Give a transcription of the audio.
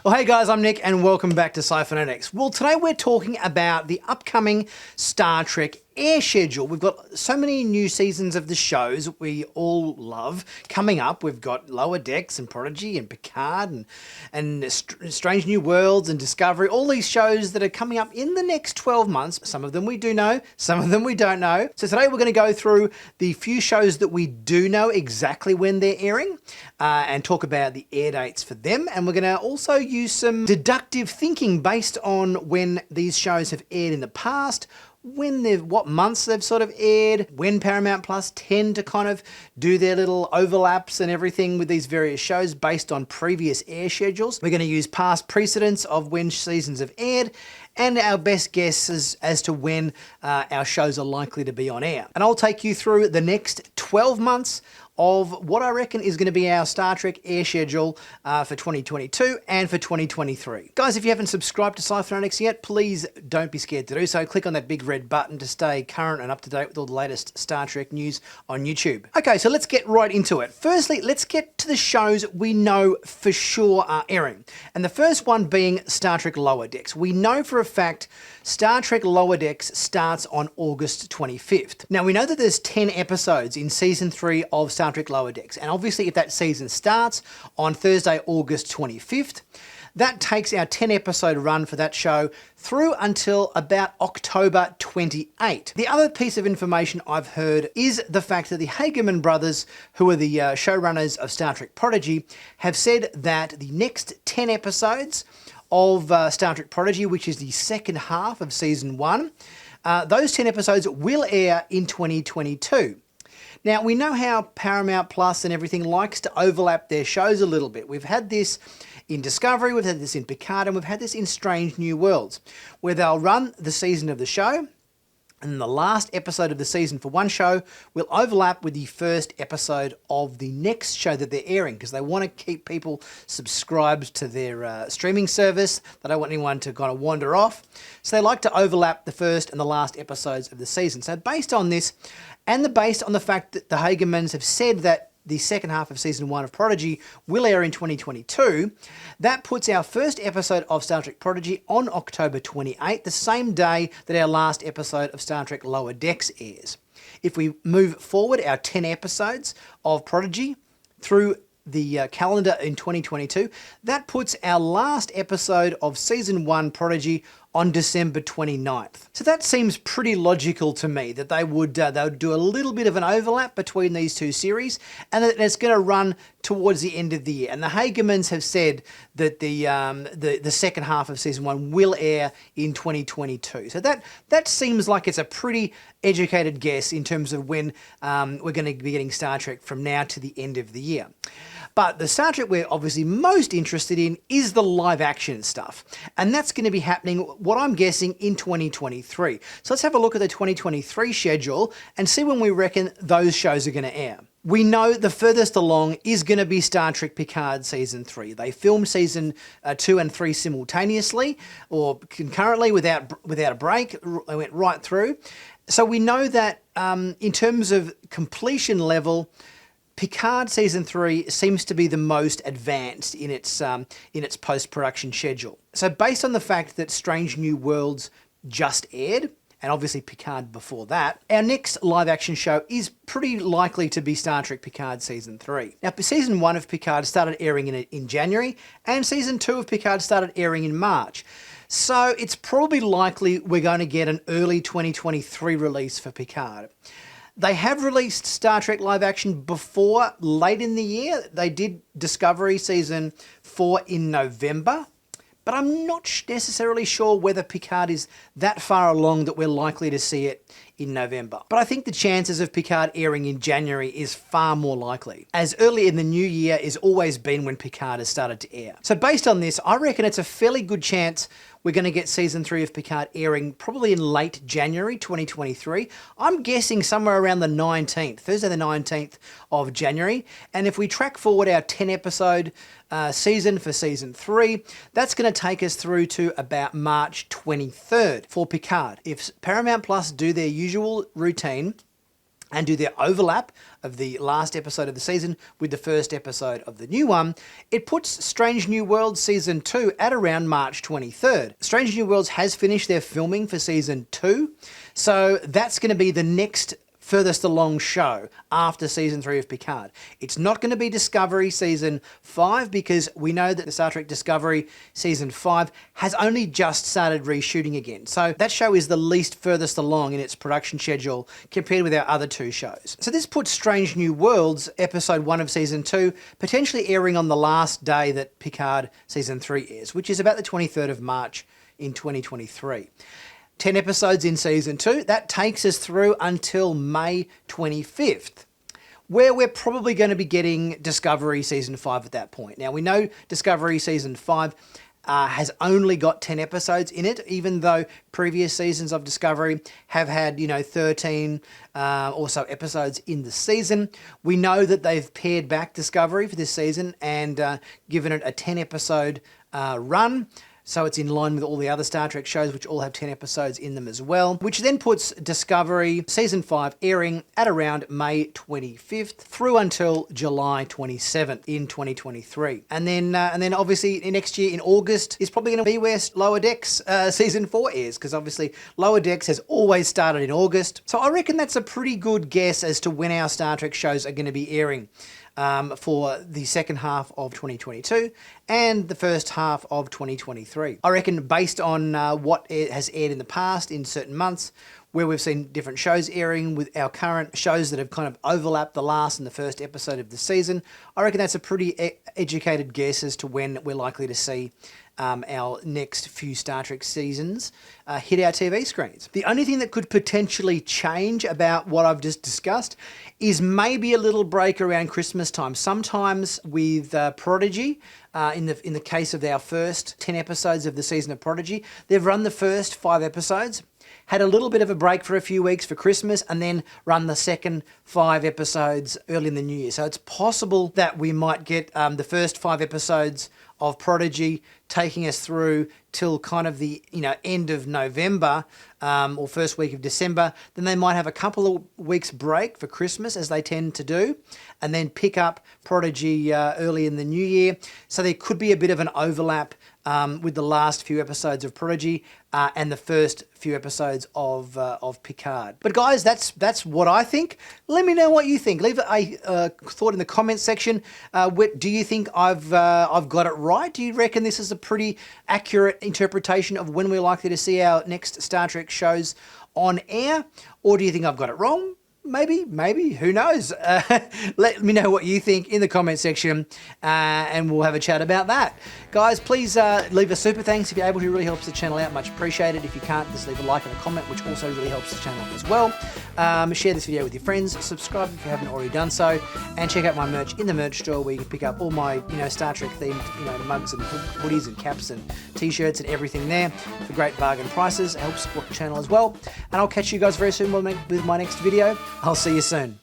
Well, hey guys, I'm Nick and welcome back to Sci-Finatics. Well, today we're talking about the upcoming Star Trek air schedule. We've got so many new seasons of the shows we all love coming up. We've got Lower Decks and Prodigy and Picard and Strange New Worlds and Discovery, all these shows that are coming up in the next 12 months. Some of them we do know, some of them we don't know. So today we're going to go through the few shows that we do know exactly when they're airing and talk about the air dates for them. And we're going to also use some deductive thinking based on when these shows have aired in the past, what months they've sort of aired, when Paramount Plus tend to kind of do their little overlaps and everything with these various shows based on previous air schedules. We're going to use past precedents of when seasons have aired and our best guesses as to when our shows are likely to be on air. And I'll take you through the next 12 months of what I reckon is going to be our Star Trek air schedule for 2022 and for 2023. Guys, if you haven't subscribed to Sci-Finatics yet, please don't be scared to do so. Click on that big red button to stay current and up to date with all the latest Star Trek news on YouTube. Okay, so let's get right into it. Firstly, let's get to the shows we know for sure are airing. And the first one being Star Trek Lower Decks. We know for a fact Star Trek Lower Decks starts on August 25th. Now, we know that there's 10 episodes in Season 3 of Star Trek Lower Decks. And obviously, if that season starts on Thursday, August 25th, that takes our 10-episode run for that show through until about October 28. The other piece of information I've heard is the fact that the Hageman brothers, who are the showrunners of Star Trek Prodigy, have said that the next 10 episodes of Star Trek Prodigy, which is the second half of Season 1, those 10 episodes will air in 2022. Now, we know how Paramount Plus and everything likes to overlap their shows a little bit. We've had this in Discovery, we've had this in Picard, and we've had this in Strange New Worlds, where they'll run the season of the show, and the last episode of the season for one show will overlap with the first episode of the next show that they're airing, because they want to keep people subscribed to their streaming service. They don't want anyone to kind of wander off. So they like to overlap the first and the last episodes of the season. So based on this, and based on the fact that the Hagemans have said that the second half of Season 1 of Prodigy will air in 2022, that puts our first episode of Star Trek Prodigy on October 28, the same day that our last episode of Star Trek Lower Decks airs. If we move forward our 10 episodes of Prodigy through the calendar in 2022, that puts our last episode of Season 1 Prodigy on December 29th. So that seems pretty logical to me, that they would do a little bit of an overlap between these two series, and that it's going to run towards the end of the year. And the Hagemans have said that the second half of Season 1 will air in 2022. So that seems like it's a pretty educated guess in terms of when we're going to be getting Star Trek from now to the end of the year. But the Star Trek we're obviously most interested in is the live action stuff. And that's going to be happening, what I'm guessing, in 2023. So let's have a look at the 2023 schedule and see when we reckon those shows are going to air. We know the furthest along is going to be Star Trek Picard Season 3. They filmed Season 2 and 3 simultaneously or concurrently without a break. They went right through. So we know that in terms of completion level, Picard Season 3 seems to be the most advanced in its post-production schedule. So based on the fact that Strange New Worlds just aired, and obviously Picard before that, our next live-action show is pretty likely to be Star Trek Picard Season 3. Now, Season 1 of Picard started airing in January, and Season 2 of Picard started airing in March. So it's probably likely we're going to get an early 2023 release for Picard. They have released Star Trek live action before, late in the year. They did Discovery Season 4 in November, but I'm not necessarily sure whether Picard is that far along that we're likely to see it in November. But I think the chances of Picard airing in January is far more likely, as early in the new year has always been when Picard has started to air. So based on this, I reckon it's a fairly good chance we're going to get Season 3 of Picard airing probably in late January 2023. I'm guessing somewhere around the 19th, Thursday the 19th of January. And if we track forward our 10-episode season for Season 3, that's going to take us through to about March 23rd for Picard. If Paramount Plus do their usual routine and do their overlap of the last episode of the season with the first episode of the new one, it puts Strange New Worlds Season 2 at around March 23rd. Strange New Worlds has finished their filming for Season 2, so that's going to be the next furthest along show after Season 3 of Picard. It's not going to be Discovery Season 5 because we know that the Star Trek Discovery Season 5 has only just started reshooting again. So that show is the least furthest along in its production schedule compared with our other two shows. So this puts Strange New Worlds Episode 1 of Season 2 potentially airing on the last day that Picard Season 3 airs, which is about the 23rd of March in 2023. 10 episodes in Season 2, that takes us through until May 25th, where we're probably going to be getting Discovery Season 5 at that point. Now, we know Discovery Season 5 has only got 10 episodes in it, even though previous seasons of Discovery have had, 13 or so episodes in the season. We know that they've pared back Discovery for this season and given it a 10-episode run. So it's in line with all the other Star Trek shows, which all have 10 episodes in them as well, which then puts Discovery Season 5 airing at around May 25th through until July 27th in 2023. And then obviously next year in August is probably going to be where Lower Decks Season 4 airs, because obviously Lower Decks has always started in August. So I reckon that's a pretty good guess as to when our Star Trek shows are going to be airing. For the second half of 2022 and the first half of 2023. I reckon based on what has aired in the past in certain months, where we've seen different shows airing with our current shows that have kind of overlapped the last and the first episode of the season, I reckon that's a pretty educated guess as to when we're likely to see our next few Star Trek seasons hit our TV screens. The only thing that could potentially change about what I've just discussed is maybe a little break around Christmas time. Sometimes with Prodigy, in the case of our first 10 episodes of the season of Prodigy, they've run the first 5 episodes, had a little bit of a break for a few weeks for Christmas, and then run the second 5 episodes early in the new year. So it's possible that we might get the first 5 episodes of Prodigy taking us through till kind of the end of November or first week of December. Then they might have a couple of weeks break for Christmas, as they tend to do, and then pick up Prodigy early in the new year. So there could be a bit of an overlap with the last few episodes of Prodigy and the first few episodes of Picard. But guys, that's what I think. Let me know what you think. Leave a thought in the comments section. Do you think I've got it right? Do you reckon this is a pretty accurate interpretation of when we're likely to see our next Star Trek shows on air? Or do you think I've got it wrong? Maybe, who knows? Let me know what you think in the comment section and we'll have a chat about that. Guys, please leave a super thanks if you're able to. It really helps the channel out, much appreciated. If you can't, just leave a like and a comment, which also really helps the channel as well. Share this video with your friends, subscribe if you haven't already done so, and check out my merch in the merch store where you can pick up all my Star Trek themed mugs and hoodies and caps and t-shirts and everything there for great bargain prices. It helps support the channel as well. And I'll catch you guys very soon with my next video. I'll see you soon.